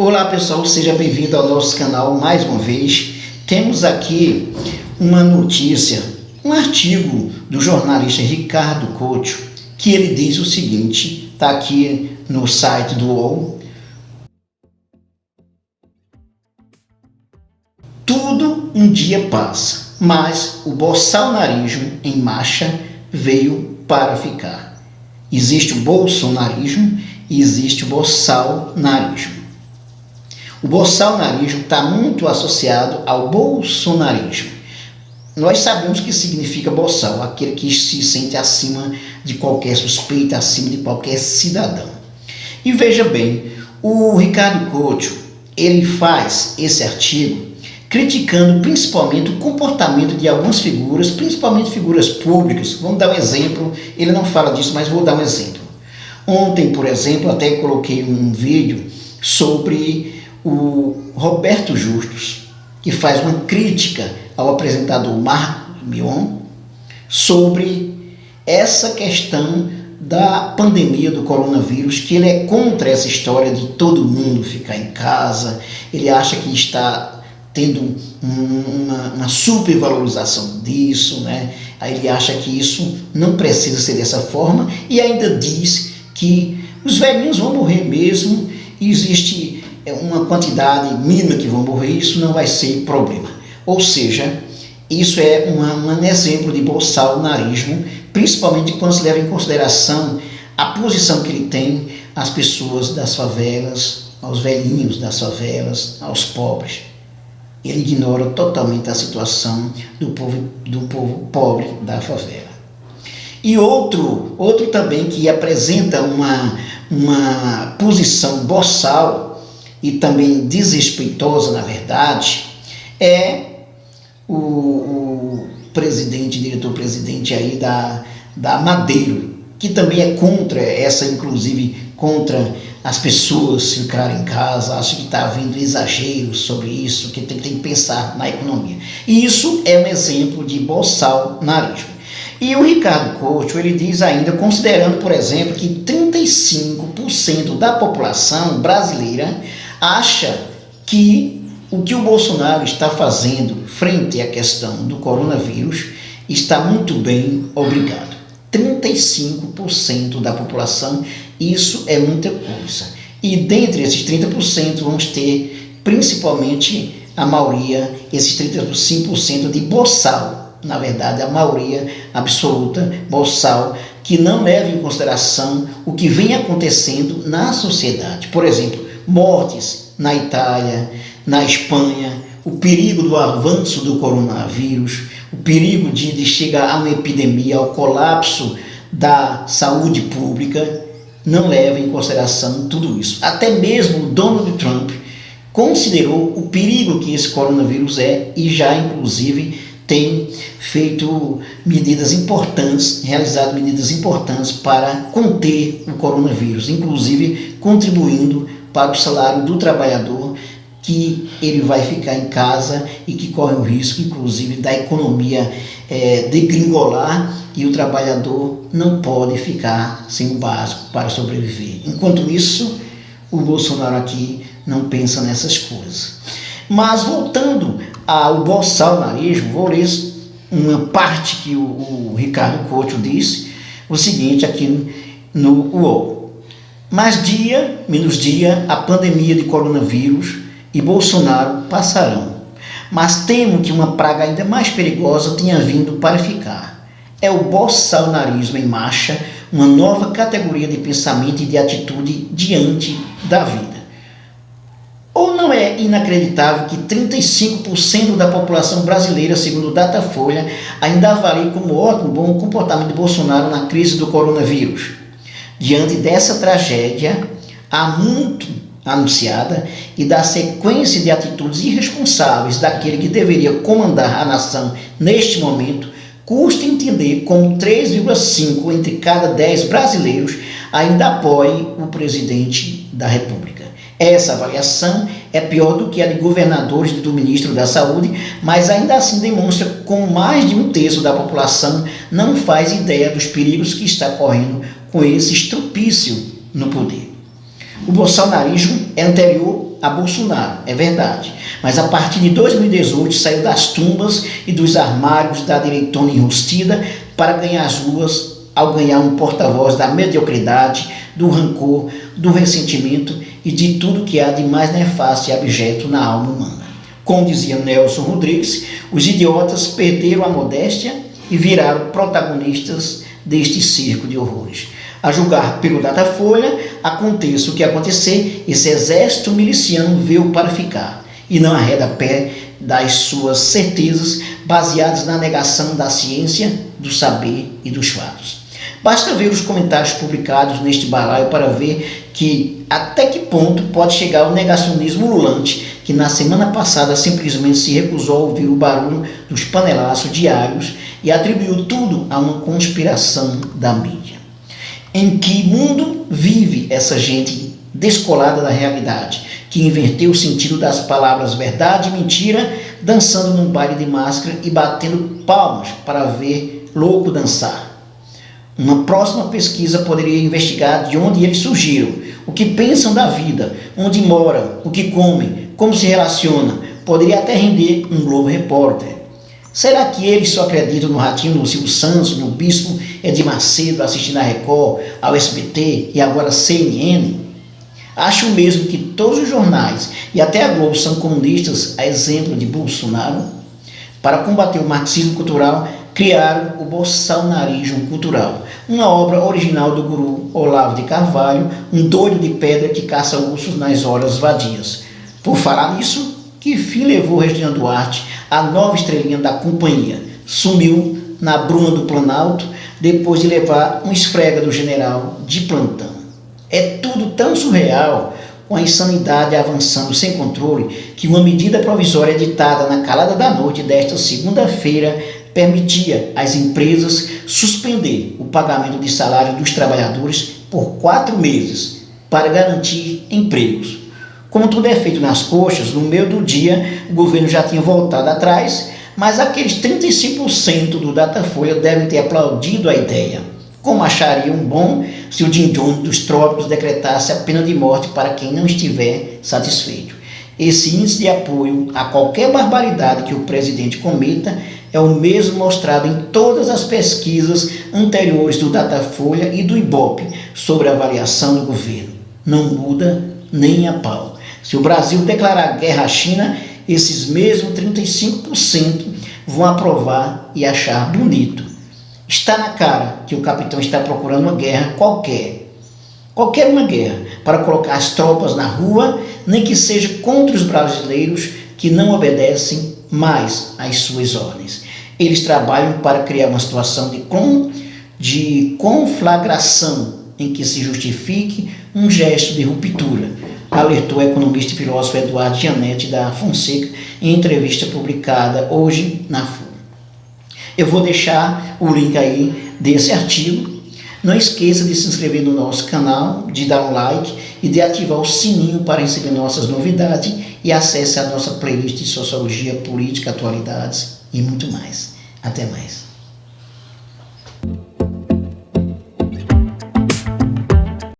Olá pessoal, seja bem-vindo ao nosso canal mais uma vez. Temos aqui uma notícia, um artigo do jornalista Ricardo Couto, que ele diz o seguinte, está aqui no site do UOL. Tudo um dia passa, mas o bolsonarismo em marcha veio para ficar. Existe o bolsonarismo e existe o bolsonarismo. O bolsonarismo está muito associado ao bolsonarismo. Nós sabemos o que significa bolsão, aquele que se sente acima de qualquer suspeita, acima de qualquer cidadão. E veja bem, o Ricardo Couto, ele faz esse artigo criticando principalmente o comportamento de algumas figuras, principalmente figuras públicas. Vamos dar um exemplo, ele não fala disso, mas vou dar um exemplo. Ontem, por exemplo, até coloquei um vídeo sobre o Roberto Justus, que faz uma crítica ao apresentador Marcos Mion sobre essa questão da pandemia do coronavírus, que ele é contra essa história de todo mundo ficar em casa, ele acha que está tendo uma supervalorização disso, né? Aí ele acha que isso não precisa ser dessa forma e ainda diz que os velhinhos vão morrer mesmo e existe uma quantidade mínima que vão morrer, isso não vai ser problema. Ou seja, isso é um exemplo de bolsonarismo, principalmente quando se leva em consideração a posição que ele tem às pessoas das favelas, aos velhinhos das favelas, aos pobres. Ele ignora totalmente a situação do povo pobre da favela. E outro também que apresenta uma posição boçal e também desrespeitosa, na verdade, é o diretor-presidente aí da Madeiro, que também é contra essa, inclusive contra as pessoas ficarem em casa, acha que está havendo exageros sobre isso, que tem que pensar na economia. E isso é um exemplo de bolsonarismo. E o Ricardo Couto, ele diz ainda, considerando, por exemplo, que 35% da população brasileira acha que o que o Bolsonaro está fazendo frente à questão do coronavírus está muito bem, obrigado. 35% da população, isso é muita coisa. E dentre esses 30% vamos ter principalmente a maioria, esses 35% de boçal, na verdade a maioria absoluta boçal, que não leva em consideração o que vem acontecendo na sociedade. Por exemplo, mortes na Itália, na Espanha, o perigo do avanço do coronavírus, o perigo de chegar a uma epidemia, ao colapso da saúde pública, não leva em consideração tudo isso. Até mesmo o Donald Trump considerou o perigo que esse coronavírus é e já, inclusive, tem feito medidas importantes, realizado medidas importantes para conter o coronavírus, inclusive contribuindo para o salário do trabalhador, que ele vai ficar em casa e que corre o risco, inclusive, da economia degringolar e o trabalhador não pode ficar sem o básico para sobreviver. Enquanto isso, o Bolsonaro aqui não pensa nessas coisas. Mas voltando ao bolsonarismo, vou ler uma parte que o Ricardo Couto disse, o seguinte aqui no UOL. Mais dia, menos dia, a pandemia de coronavírus e Bolsonaro passarão, mas temo que uma praga ainda mais perigosa tenha vindo para ficar. É o bolsonarismo em marcha, uma nova categoria de pensamento e de atitude diante da vida. Ou não é inacreditável que 35% da população brasileira, segundo o Datafolha, ainda avalie como ótimo bom comportamento de Bolsonaro na crise do coronavírus? Diante dessa tragédia, há muito anunciada e da sequência de atitudes irresponsáveis daquele que deveria comandar a nação neste momento, custa entender como 3,5 entre cada 10 brasileiros ainda apoiem o presidente da República. Essa avaliação é pior do que a de governadores e do ministro da Saúde, mas ainda assim demonstra como mais de 1/3 da população não faz ideia dos perigos que está correndo com esse estrupício no poder. O bolsonarismo é anterior a Bolsonaro, é verdade, mas a partir de 2018 saiu das tumbas e dos armários da direitona enrustida para ganhar as ruas ao ganhar um porta-voz da mediocridade, do rancor, do ressentimento e de tudo que há de mais nefasto e abjeto na alma humana. Como dizia Nelson Rodrigues, os idiotas perderam a modéstia e viraram protagonistas deste circo de horrores. A julgar pelo Datafolha, aconteça o que acontecer, esse exército miliciano veio para ficar e não arreda pé das suas certezas baseadas na negação da ciência, do saber e dos fatos. Basta ver os comentários publicados neste balaio para ver que até que ponto pode chegar o negacionismo ululante que na semana passada simplesmente se recusou a ouvir o barulho dos panelaços diários e atribuiu tudo a uma conspiração da mídia. Em que mundo vive essa gente descolada da realidade, que inverteu o sentido das palavras verdade e mentira, dançando num baile de máscara e batendo palmas para ver louco dançar? Uma próxima pesquisa poderia investigar de onde eles surgiram, o que pensam da vida, onde moram, o que comem, como se relacionam. Poderia até render um Globo Repórter. Será que eles só acreditam no Ratinho, no Silvio Santos, no Bispo Edir Macedo, assistindo a Record, ao SBT e agora CNN? Acho mesmo que todos os jornais e até a Globo são comunistas, a exemplo de Bolsonaro? Para combater o marxismo cultural, criaram o bolsonarismo cultural, uma obra original do guru Olavo de Carvalho, um doido de pedra que caça ursos nas horas vadias. Por falar nisso, que fim levou Regina Duarte, a nova estrelinha da companhia? Sumiu na bruma do Planalto depois de levar um esfrega do general de plantão. É tudo tão surreal, com a insanidade avançando sem controle, que uma medida provisória editada na calada da noite desta segunda-feira permitia às empresas suspender o pagamento de salário dos trabalhadores por 4 meses para garantir empregos. Como tudo é feito nas coxas, no meio do dia o governo já tinha voltado atrás, mas aqueles 35% do Datafolha devem ter aplaudido a ideia. Como achariam bom se o Jim Jones dos trópicos decretasse a pena de morte para quem não estiver satisfeito. Esse índice de apoio a qualquer barbaridade que o presidente cometa é o mesmo mostrado em todas as pesquisas anteriores do Datafolha e do Ibope sobre a avaliação do governo. Não muda nem a pau. Se o Brasil declarar guerra à China, esses mesmos 35% vão aprovar e achar bonito. Está na cara que o capitão está procurando uma guerra qualquer uma guerra, para colocar as tropas na rua, nem que seja contra os brasileiros que não obedecem mais às suas ordens. Eles trabalham para criar uma situação de conflagração em que se justifique um gesto de ruptura, alertou o economista e filósofo Eduardo Gianetti da Fonseca em entrevista publicada hoje na Folha. Eu vou deixar o link aí desse artigo. Não esqueça de se inscrever no nosso canal, de dar um like e de ativar o sininho para receber nossas novidades e acesse a nossa playlist de Sociologia, Política, Atualidades e muito mais. Até mais.